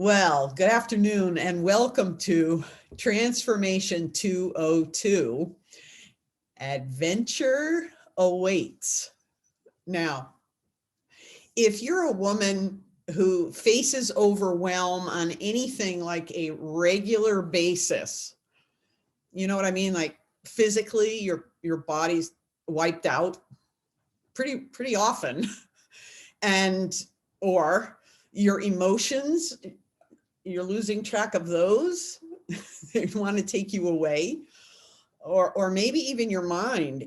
Well, good afternoon and welcome to Transformation 202. Adventure awaits. Now, if you're a woman who faces overwhelm on anything like a regular basis, you know what I mean? Like physically, your body's wiped out pretty often, and or your emotions, you're losing track of those. They want to take you away, or maybe even your mind.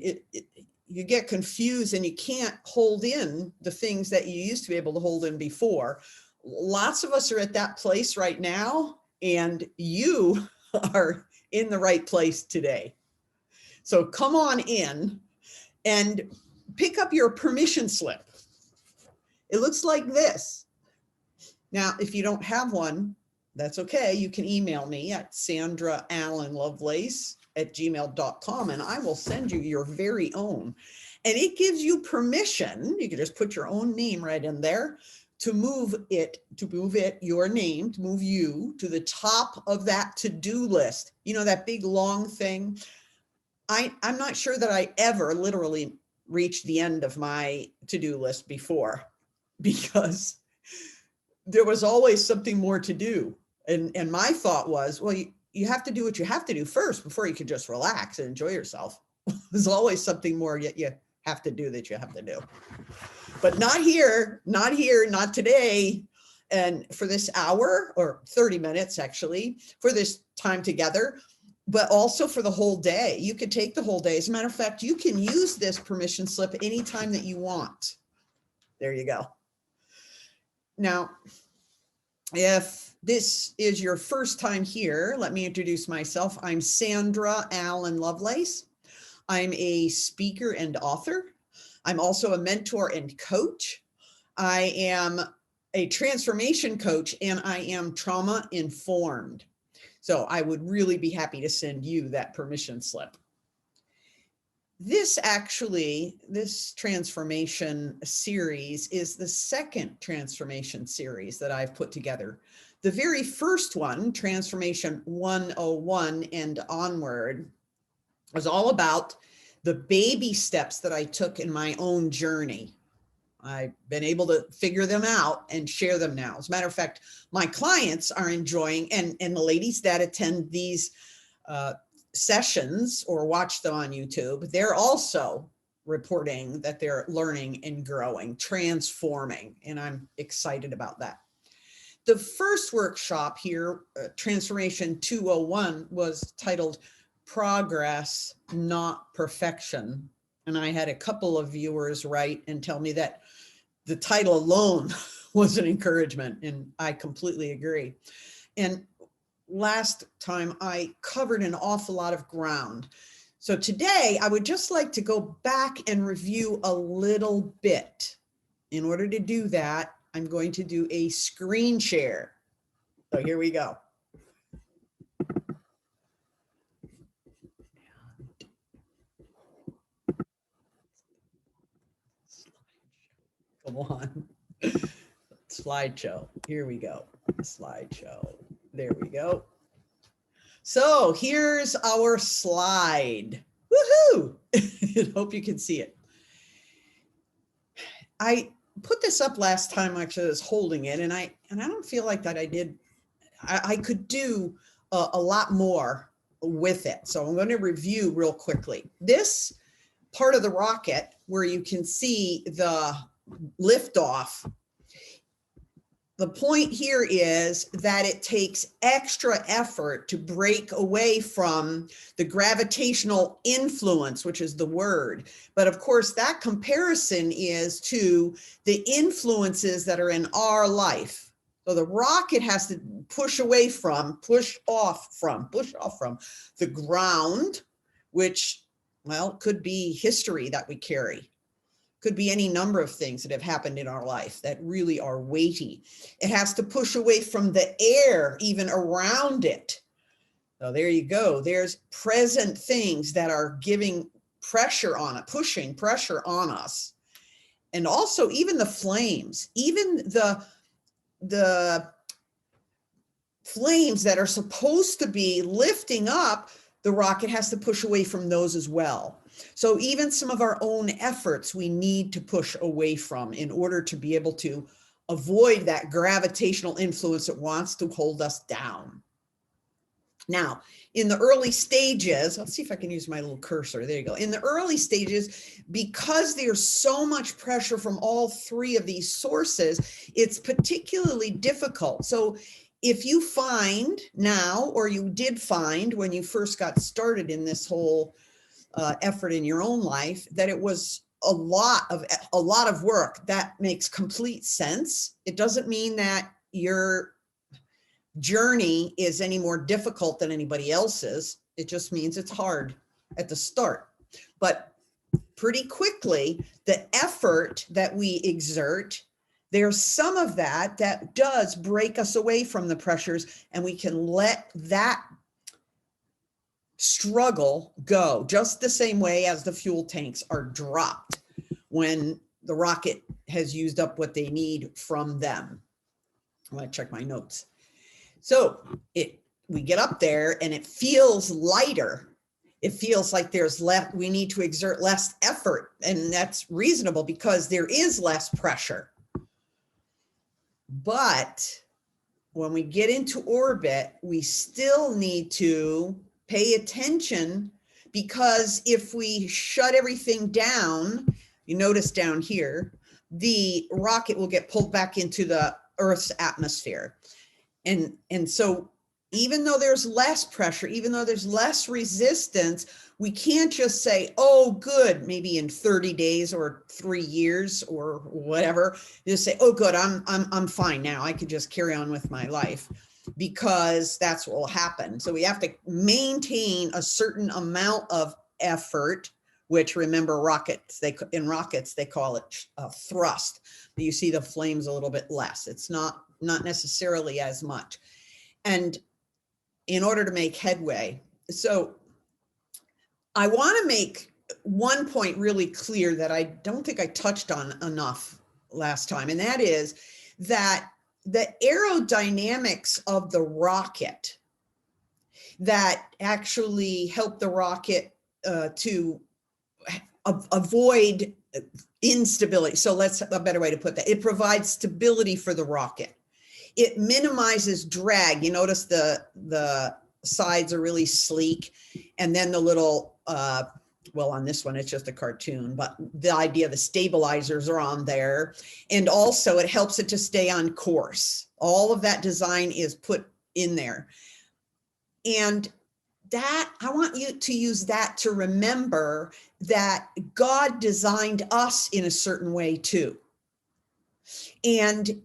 You get confused and you can't hold in the things that you used to be able to hold in before. Lots of us are at that place right now, and you are in the right place today. So come on in and pick up your permission slip. It looks like this. Now, if you don't have one, that's okay. You can email me at sandraallenlovelace@gmail.com and I will send you your very own. And it gives you permission. You can just put your own name right in there to move your name, to move you to the top of that to-do list. You know, that big long thing. I'm not sure that I ever literally reached the end of my to-do list before, because there was always something more to do. And my thought was, well, you have to do what you have to do first before you can just relax and enjoy yourself. There's always something more yet you have to do that you have to do. But not here, not today. And for this hour, or 30 minutes actually, for this time together, but also for the whole day. You could take the whole day. As a matter of fact, you can use this permission slip anytime that you want. There you go. Now, if this is your first time here, let me introduce myself. I'm Sandra Allen Lovelace. I'm a speaker and author. I'm also a mentor and coach. I am a transformation coach, and I am trauma informed. So I would really be happy to send you that permission slip. This transformation series is the second transformation series that I've put together. The very first one, Transformation 101 and onward, was all about the baby steps that I took in my own journey. I've been able to figure them out and share them now. As a matter of fact, my clients are enjoying, and the ladies that attend these sessions or watch them on YouTube, they're also reporting that they're learning and growing, transforming, and I'm excited about that. The first workshop here, Transformation 201, was titled Progress, Not Perfection. And I had a couple of viewers write and tell me that the title alone was an encouragement, and I completely agree. And last time I covered an awful lot of ground. So today I would just like to go back and review a little bit. In order to do that, I'm going to do a screen share. So here we go. Come on. Slideshow. Here we go. Slideshow. There we go. So here's our slide. Woohoo! I hope you can see it. I put this up last time. Actually, I was holding it, and I don't feel like that I could do a lot more with it. So I'm going to review real quickly. This part of the rocket where you can see the liftoff. The point here is that it takes extra effort to break away from the gravitational influence, which is the word. But of course, that comparison is to the influences that are in our life. So the rocket has to push off from the ground, which, well, could be history that we carry. Could be any number of things that have happened in our life that really are weighty. It has to push away from the air, even around it. So there you go. There's present things that are giving pressure on it, pushing pressure on us. And also even the flames, even the flames that are supposed to be lifting up, the rocket has to push away from those as well. So even some of our own efforts we need to push away from in order to be able to avoid that gravitational influence that wants to hold us down. Now, in the early stages, let's see if I can use my little cursor. There you go. In the early stages, because there's so much pressure from all three of these sources, it's particularly difficult. So if you find now, or you did find when you first got started in this whole effort in your own life, that it was a lot of work, that makes complete sense. It doesn't mean that your journey is any more difficult than anybody else's. It just means it's hard at the start. But pretty quickly, the effort that we exert, there's some of that that does break us away from the pressures, and we can let that struggle go, just the same way as the fuel tanks are dropped when the rocket has used up what they need from them. I'm going to check my notes. So we get up there and it feels lighter. It feels like we need to exert less effort, and that's reasonable because there is less pressure. But when we get into orbit, we still need to pay attention, because if we shut everything down, you notice down here, the rocket will get pulled back into the Earth's atmosphere. And so even though there's less pressure, even though there's less resistance, we can't just say, oh, good, maybe in 30 days or 3 years or whatever, just say, oh, good, I'm fine now. I could just carry on with my life, because that's what will happen. So we have to maintain a certain amount of effort, which, remember, in rockets, they call it thrust. You see the flames a little bit less. It's not necessarily as much. And in order to make headway, so I want to make one point really clear that I don't think I touched on enough last time, and that is that the aerodynamics of the rocket that actually help the rocket to avoid instability. So that's a better way to put that. It provides stability for the rocket. It minimizes drag. You notice the sides are really sleek, and then the little, well, on this one, it's just a cartoon, but the idea the stabilizers are on there. And also it helps it to stay on course. All of that design is put in there. And that, I want you to use that to remember that God designed us in a certain way too. And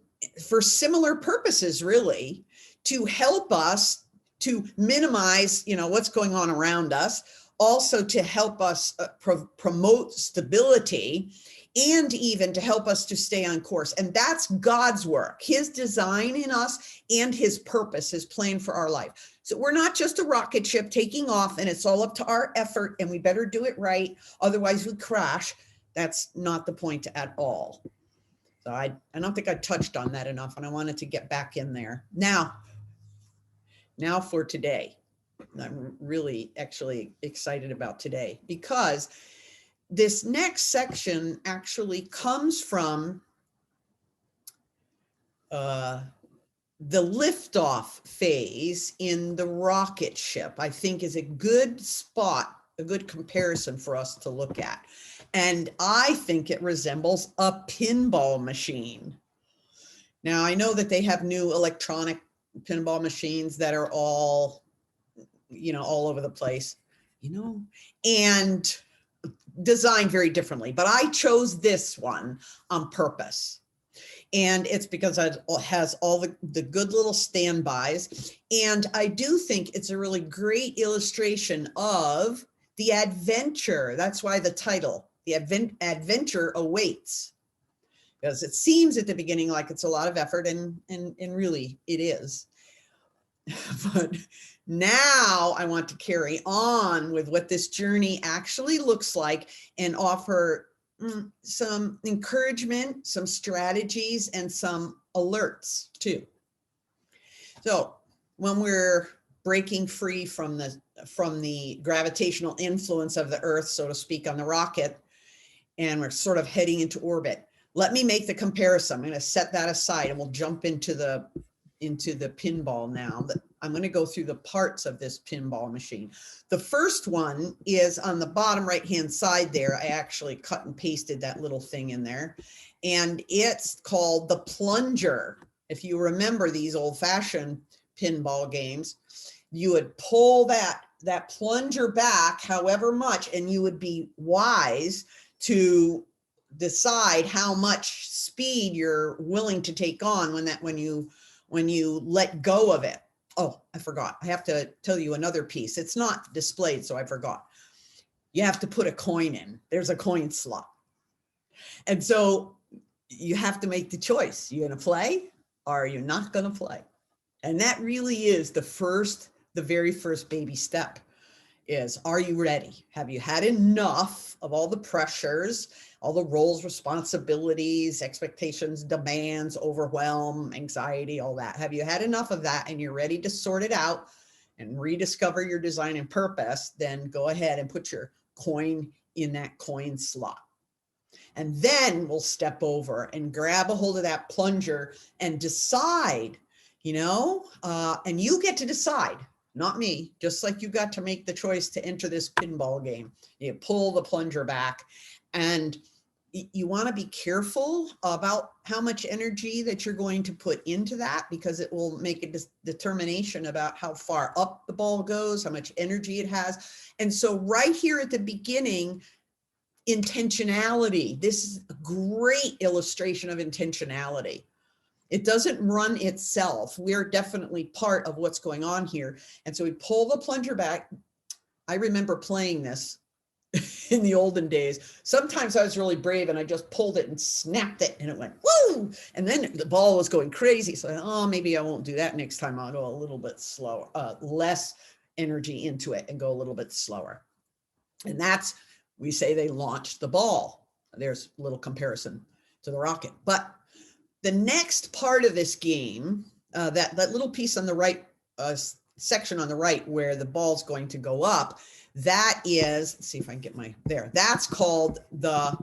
for similar purposes, really, to help us to minimize, what's going on around us, also to help us promote stability, and even to help us to stay on course. And that's God's work, his design in us, and his purpose, his plan for our life. So we're not just a rocket ship taking off and it's all up to our effort and we better do it right, otherwise we crash. That's not the point at all. So I don't think I touched on that enough, and I wanted to get back in there. Now for today. I'm really actually excited about today, because this next section actually comes from the liftoff phase in the rocket ship. I think is a good spot, a good comparison for us to look at. And I think it resembles a pinball machine. Now, I know that they have new electronic pinball machines that are all, all over the place, and designed very differently. But I chose this one on purpose. And it's because it has all the good little standbys. And I do think it's a really great illustration of the adventure. That's why the title, the adventure awaits. Because it seems at the beginning like it's a lot of effort, and really it is. But now I want to carry on with what this journey actually looks like and offer some encouragement, some strategies, and some alerts too. So when we're breaking free from the gravitational influence of the Earth, so to speak, on the rocket, and we're sort of heading into orbit. Let me make the comparison. I'm going to set that aside and we'll jump into the pinball now. I'm going to go through the parts of this pinball machine. The first one is on the bottom right-hand side there. I actually cut and pasted that little thing in there. And it's called the plunger. If you remember these old-fashioned pinball games, you would pull that plunger back however much, and you would be wise to decide how much speed you're willing to take on when you let go of it. Oh, I forgot. I have to tell you another piece. It's not displayed, so I forgot. You have to put a coin in. There's a coin slot. And so you have to make the choice. You're going to play or are you not going to play? And that really is the very first baby step is, are you ready? Have you had enough of all the pressures, all the roles, responsibilities, expectations, demands, overwhelm, anxiety, all that? Have you had enough of that and you're ready to sort it out and rediscover your design and purpose? Then go ahead and put your coin in that coin slot. And then we'll step over and grab a hold of that plunger and decide, and you get to decide. Not me, just like you got to make the choice to enter this pinball game. You pull the plunger back, and you want to be careful about how much energy that you're going to put into that, because it will make a determination about how far up the ball goes, how much energy it has. And so right here at the beginning, intentionality. This is a great illustration of intentionality. It doesn't run itself. We're definitely part of what's going on here. And so we pull the plunger back. I remember playing this in the olden days. Sometimes I was really brave and I just pulled it and snapped it and it went, woo! And then the ball was going crazy. So maybe I won't do that next time. I'll go a little bit slower, less energy into it and go a little bit slower. And we say they launched the ball. There's a little comparison to the rocket. But the next part of this game, that little piece on the right, section on the right where the ball's going to go up, that is, let's see if I can get there. That's called the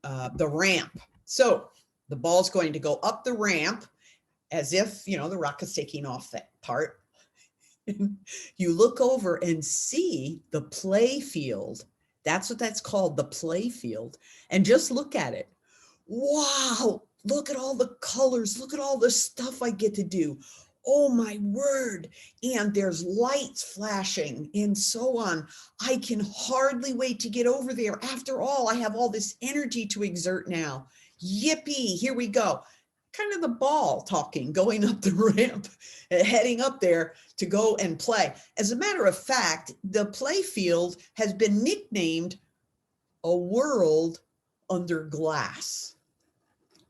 ramp. So the ball's going to go up the ramp as if, the rocket's taking off that part. You look over and see the play field. That's what that's called, the play field. And just look at it. Wow. Look at all the colors. Look at all the stuff I get to do. Oh my word. And there's lights flashing and so on. I can hardly wait to get over there. After all, I have all this energy to exert now. Yippee, here we go. Kind of the ball talking, going up the ramp, heading up there to go and play. As a matter of fact, the play field has been nicknamed a world under glass.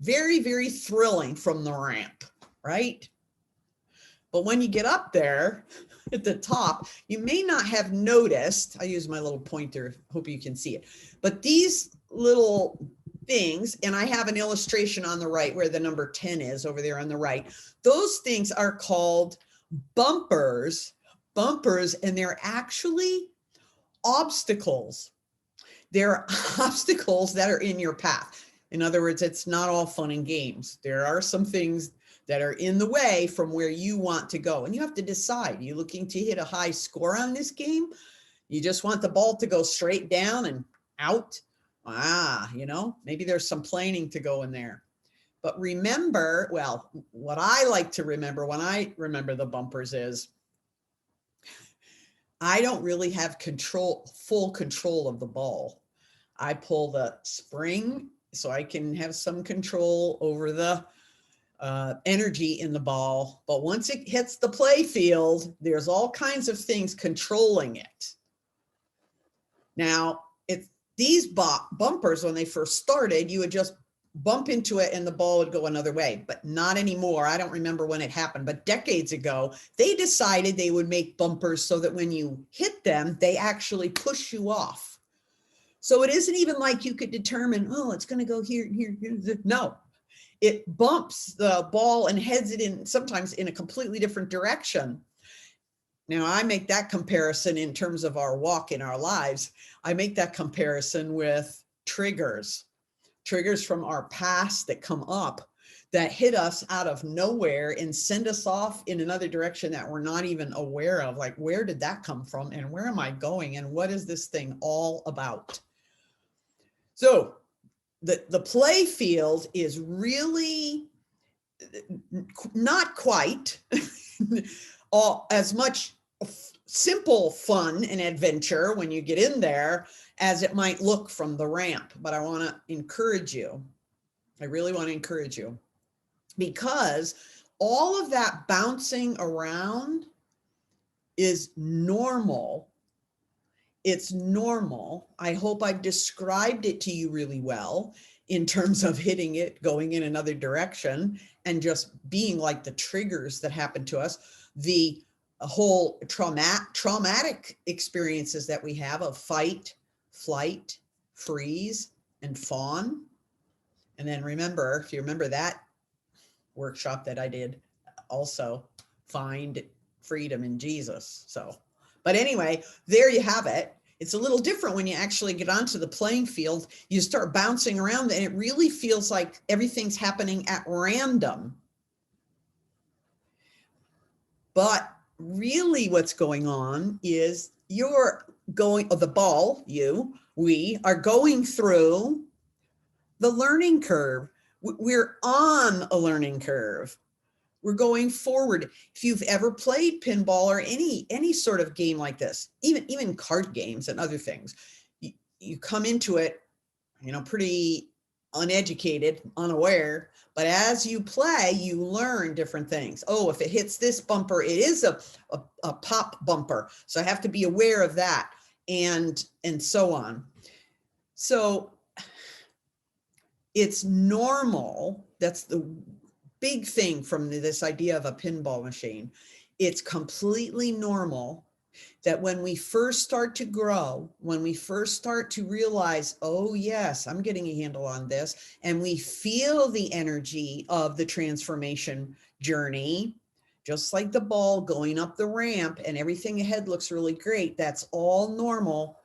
Very, very thrilling from the ramp, right? But when you get up there at the top, you may not have noticed, I use my little pointer, hope you can see it, but these little things, and I have an illustration on the right where the number 10 is over there on the right, those things are called bumpers, and they're actually obstacles. They're obstacles that are in your path. In other words, it's not all fun and games. There are some things that are in the way from where you want to go. And you have to decide, are you looking to hit a high score on this game? You just want the ball to go straight down and out? Maybe there's some planning to go in there. But remember, well, what I like to remember when I remember the bumpers is I don't really have full control of the ball. I pull the spring so I can have some control over the energy in the ball. But once it hits the play field, there's all kinds of things controlling it. Now, these bumpers, when they first started, you would just bump into it and the ball would go another way, but not anymore. I don't remember when it happened, but decades ago, they decided they would make bumpers so that when you hit them, they actually push you off. So it isn't even like you could determine, it's going to go here, here, here. No, it bumps the ball and heads it in sometimes in a completely different direction. Now, I make that comparison in terms of our walk in our lives. I make that comparison with triggers from our past that come up that hit us out of nowhere and send us off in another direction that we're not even aware of. Like, where did that come from? And where am I going? And what is this thing all about? So the play field is really not quite all as much simple fun and adventure when you get in there as it might look from the ramp. But I want to encourage you. I really want to encourage you, because all of that bouncing around is normal. It's normal. I hope I've described it to you really well in terms of hitting it, going in another direction, and just being like the triggers that happen to us. The whole traumatic experiences that we have of fight, flight, freeze, and fawn. And then remember, if you remember that workshop that I did, also find freedom in Jesus. So, but anyway, there you have it. It's a little different when you actually get onto the playing field. You start bouncing around and it really feels like everything's happening at random. But really what's going on is you're going, the ball, we are going through the learning curve. We're on a learning curve. We're going forward. If you've ever played pinball or any sort of game like this, even card games and other things, you come into it, pretty uneducated, unaware, but as you play, you learn different things. Oh, if it hits this bumper, it is a pop bumper. So I have to be aware of that, and so on. So it's normal. That's the big thing from this idea of a pinball machine. It's completely normal that when we first start to grow, when we first start to realize, oh yes, I'm getting a handle on this, and we feel the energy of the transformation journey, just like the ball going up the ramp and everything ahead looks really great, that's all normal.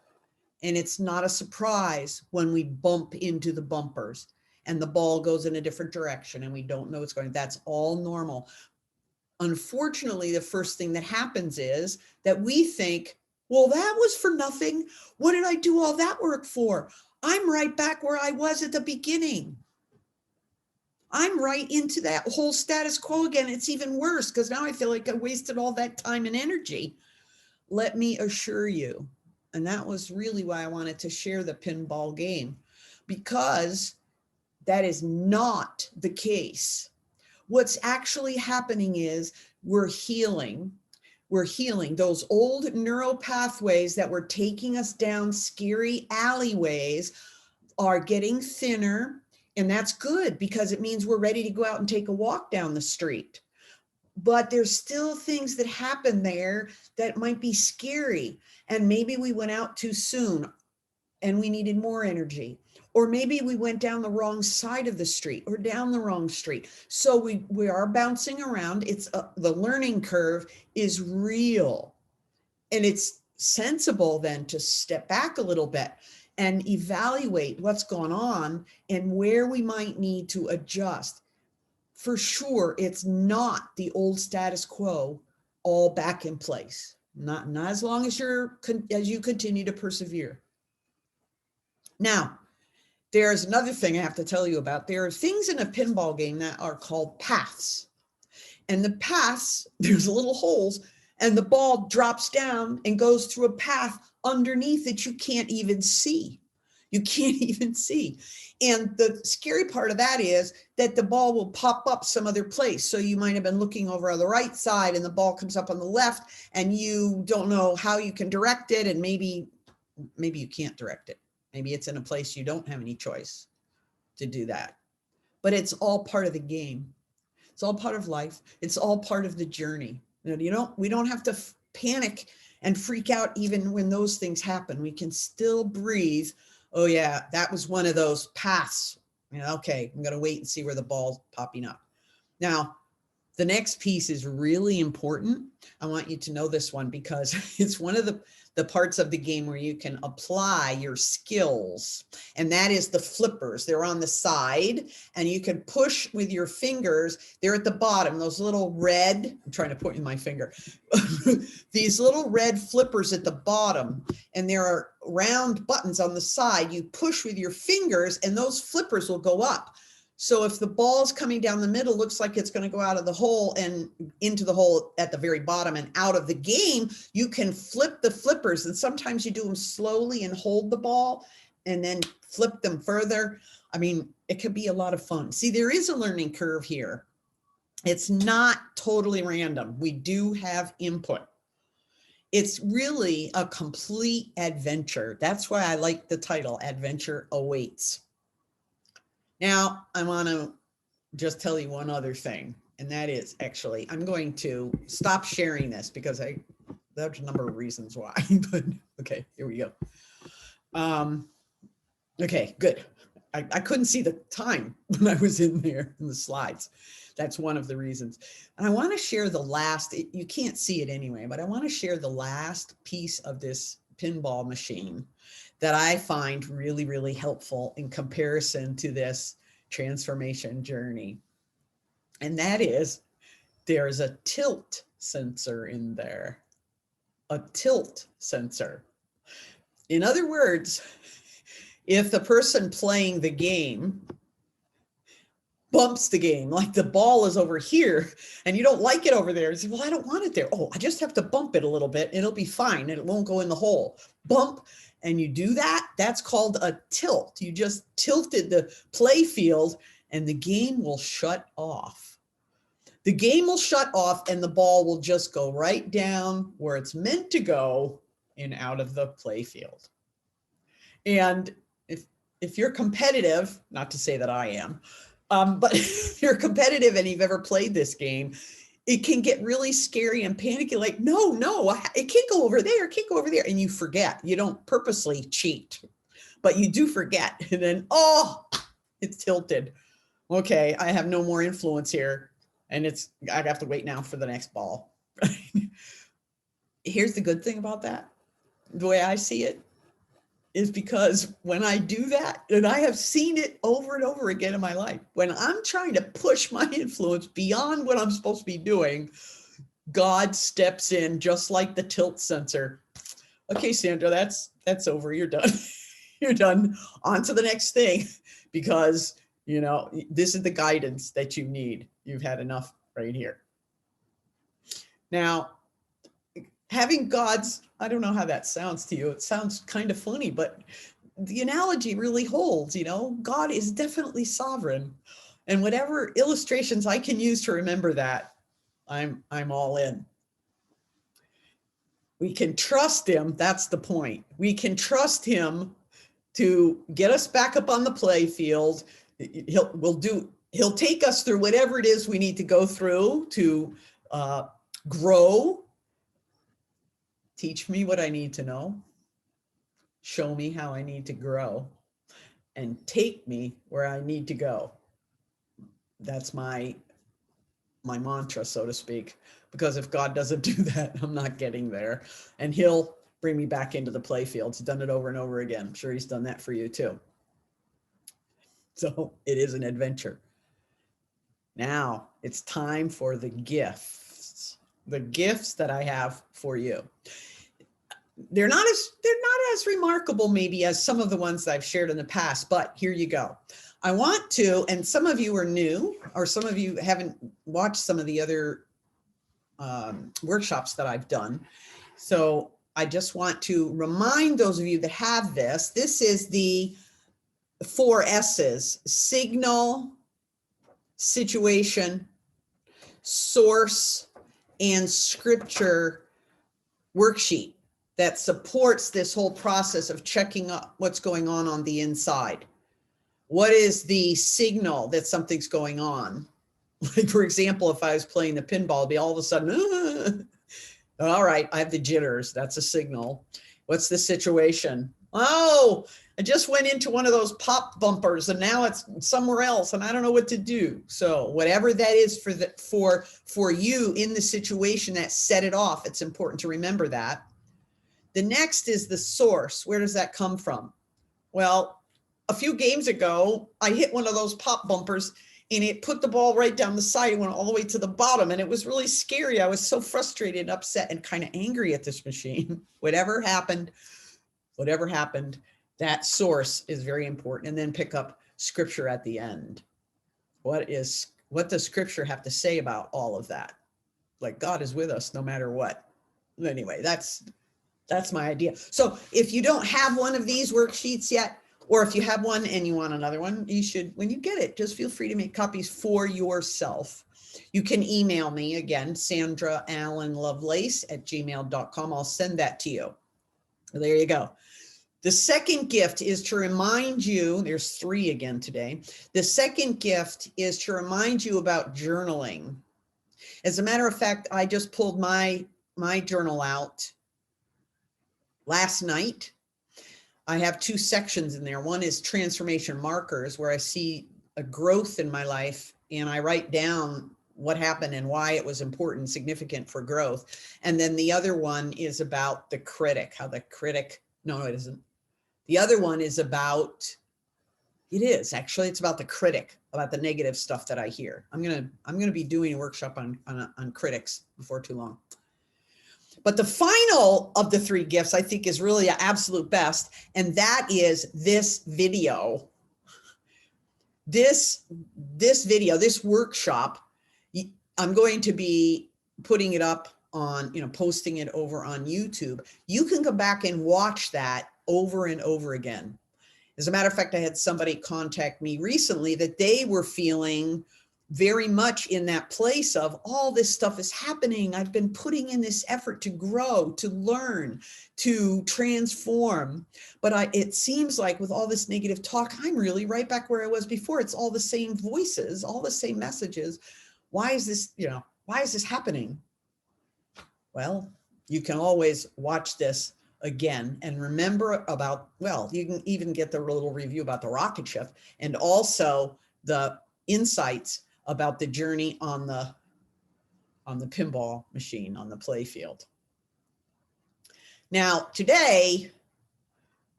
And it's not a surprise when we bump into the bumpers and the ball goes in a different direction and we don't know what's going on. That's all normal. Unfortunately, the first thing that happens is that we think, well, that was for nothing. What did I do all that work for? I'm right back where I was at the beginning. I'm right into that whole status quo again. It's even worse because now I feel like I wasted all that time and energy. Let me assure you, and that was really why I wanted to share the pinball game, because that is not the case. What's actually happening is we're healing those old neural pathways that were taking us down scary alleyways are getting thinner. And that's good because it means we're ready to go out and take a walk down the street. But there's still things that happen there that might be scary. And maybe we went out too soon and we needed more energy. Or maybe we went down the wrong side of the street or down the wrong street. So we are bouncing around. It's the learning curve is real. And it's sensible then to step back a little bit and evaluate what's going on and where we might need to adjust. For sure, it's not the old status quo all back in place. Not as long as you continue to persevere. Now, there's another thing I have to tell you about. There are things in a pinball game that are called paths. And the paths, there's little holes, and the ball drops down and goes through a path underneath that you can't even see. You can't even see. And the scary part of that is that the ball will pop up some other place. So you might have been looking over on the right side and the ball comes up on the left and you don't know how you can direct it. And maybe you can't direct it. Maybe it's in a place you don't have any choice to do that. But it's all part of the game. It's all part of life. It's all part of the journey. We don't have to panic and freak out even when those things happen. We can still breathe. Oh yeah, that was one of those paths Okay, I'm going to wait and see where the ball's popping up. Now, the next piece is really important. I want you to know this one because it's one of the parts of the game where you can apply your skills. And that is the flippers. They're on the side and you can push with your fingers. They're at the bottom, those little red, I'm trying to point with my finger, these little red flippers at the bottom. And there are round buttons on the side. You push with your fingers and those flippers will go up. So if the ball's coming down the middle, looks like it's going to go out of the hole and into the hole at the very bottom and out of the game, you can flip the flippers. And sometimes you do them slowly and hold the ball and then flip them further. I mean, it could be a lot of fun. See, there is a learning curve here. It's not totally random. We do have input. It's really a complete adventure. That's why I like the title, Adventure Awaits. Now, I want to just tell you one other thing, and that is actually, I'm going to stop sharing this because there's a number of reasons why, but okay, here we go. Okay, good. I couldn't see the time when I was in there in the slides. That's one of the reasons. And I want to share the last, you can't see it anyway, but I want to share the last piece of this pinball machine that I find really, really helpful in comparison to this transformation journey. And that is, there's a tilt sensor in there, a tilt sensor. In other words, if the person playing the game bumps the game, like the ball is over here and you don't like it over there. You say, well, I don't want it there. Oh, I just have to bump it a little bit. It'll be fine and it won't go in the hole. Bump, and you do that. That's called a tilt. You just tilted the play field and the game will shut off. The game will shut off and the ball will just go right down where it's meant to go and out of the play field. And if you're competitive, not to say that I am, but if you're competitive and you've ever played this game, it can get really scary and panicky, like, no, it can't go over there, it can't go over there. And you forget, you don't purposely cheat, but you do forget. And then, oh, it's tilted. Okay, I have no more influence here. And I have to wait now for the next ball. Here's the good thing about that. The way I see it is because when I do that, and I have seen it over and over again in my life, when I'm trying to push my influence beyond what I'm supposed to be doing, God steps in just like the tilt sensor. Okay, Sandra, that's over. You're done. You're done. On to the next thing, because, this is the guidance that you need. You've had enough right here. Now, having God's, I don't know how that sounds to you. It sounds kind of funny, but the analogy really holds, God is definitely sovereign. And whatever illustrations I can use to remember that, I'm all in. We can trust him. That's the point. We can trust him to get us back up on the play field. He'll take us through whatever it is we need to go through to grow. Teach me what I need to know, show me how I need to grow, and take me where I need to go. That's my mantra, so to speak, because if God doesn't do that, I'm not getting there. And he'll bring me back into the play field. He's done it over and over again. I'm sure he's done that for you too. So it is an adventure. Now it's time for the gifts that I have for you. They're not as remarkable maybe as some of the ones that I've shared in the past, but here you go. I want to, and some of you are new, or some of you haven't watched some of the other workshops that I've done. So I just want to remind those of you that have this. This is the 4 S's: signal, situation, source, and scripture worksheet that supports this whole process of checking up what's going on the inside. What is the signal that something's going on? Like, for example, if I was playing the pinball, it'd be all of a sudden, all right, I have the jitters. That's a signal. What's the situation? Oh, I just went into one of those pop bumpers and now it's somewhere else and I don't know what to do. So whatever that is for you in the situation that set it off, it's important to remember that. The next is the source. Where does that come from? Well, a few games ago, I hit one of those pop bumpers and it put the ball right down the side. It went all the way to the bottom and it was really scary. I was so frustrated and upset and kind of angry at this machine. Whatever happened, that source is very important. And then pick up scripture at the end. What does scripture have to say about all of that? Like God is with us no matter what. Anyway, that's my idea. So if you don't have one of these worksheets yet, or if you have one and you want another one, you should, when you get it, just feel free to make copies for yourself. You can email me again, sandraallenlovelace@gmail.com. I'll send that to you. There you go. The second gift is to remind you, there's 3 again today. The second gift is to remind you about journaling. As a matter of fact, I just pulled my journal out last night. I have 2 sections in there. One is transformation markers, where I see a growth in my life and I write down what happened and why it was important, significant for growth. And then the other one is about the critic, how the critic, no, it isn't. The other one is about, it's about the critic, about the negative stuff that I hear. I'm going to be doing a workshop on critics before too long. But the final of the 3 gifts, I think, is really an absolute best. And that is this video. This video, this workshop, I'm going to be putting it up on, posting it over on YouTube. You can go back and watch that over and over again. As a matter of fact, I had somebody contact me recently that they were feeling very much in that place of all this stuff is happening. I've been putting in this effort to grow, to learn, to transform. But it seems like with all this negative talk, I'm really right back where I was before. It's all the same voices, all the same messages. Why is this happening? Well, you can always watch this again and remember about, you can even get the little review about the rocket shift and also the insights about the journey on the pinball machine on the play field. Now today,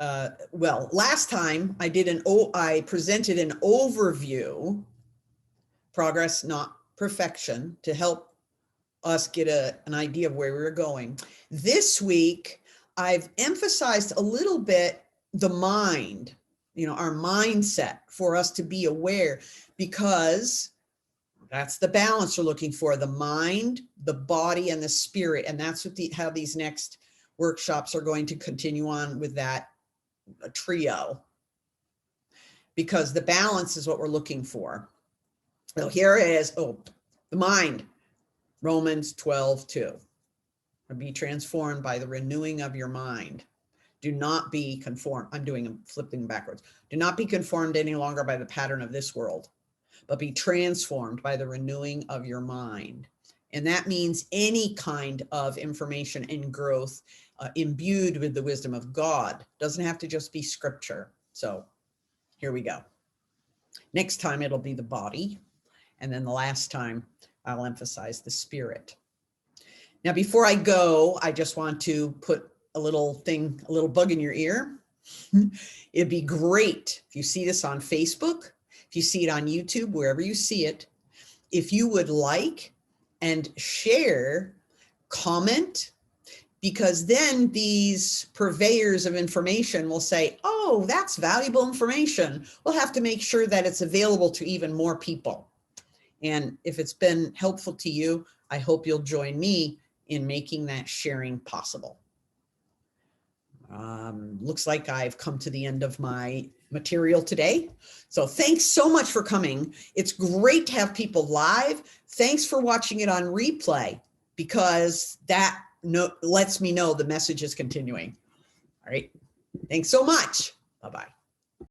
last time I presented an overview, progress, not perfection, to help us get an idea of where we were going. This week, I've emphasized a little bit the mind, our mindset, for us to be aware, because that's the balance we're looking for, the mind, the body, and the spirit. And that's how these next workshops are going to continue on with that trio, because the balance is what we're looking for. So here it is. The mind, Romans 12:2. Be transformed by the renewing of your mind. Do not be conformed. I'm flipping backwards. Do not be conformed any longer by the pattern of this world, but be transformed by the renewing of your mind. And that means any kind of information and growth imbued with the wisdom of God. Doesn't have to just be scripture. So here we go. Next time it'll be the body. And then the last time I'll emphasize the spirit. Now, before I go, I just want to put a little bug in your ear. It'd be great if you see this on Facebook, if you see it on YouTube, wherever you see it, if you would like and share, comment, because then these purveyors of information will say, oh, that's valuable information. We'll have to make sure that it's available to even more people. And if it's been helpful to you, I hope you'll join me in making that sharing possible. Looks like I've come to the end of my material today. So thanks so much for coming. It's great to have people live. Thanks for watching it on replay, because that lets me know the message is continuing. All right. Thanks so much. Bye-bye.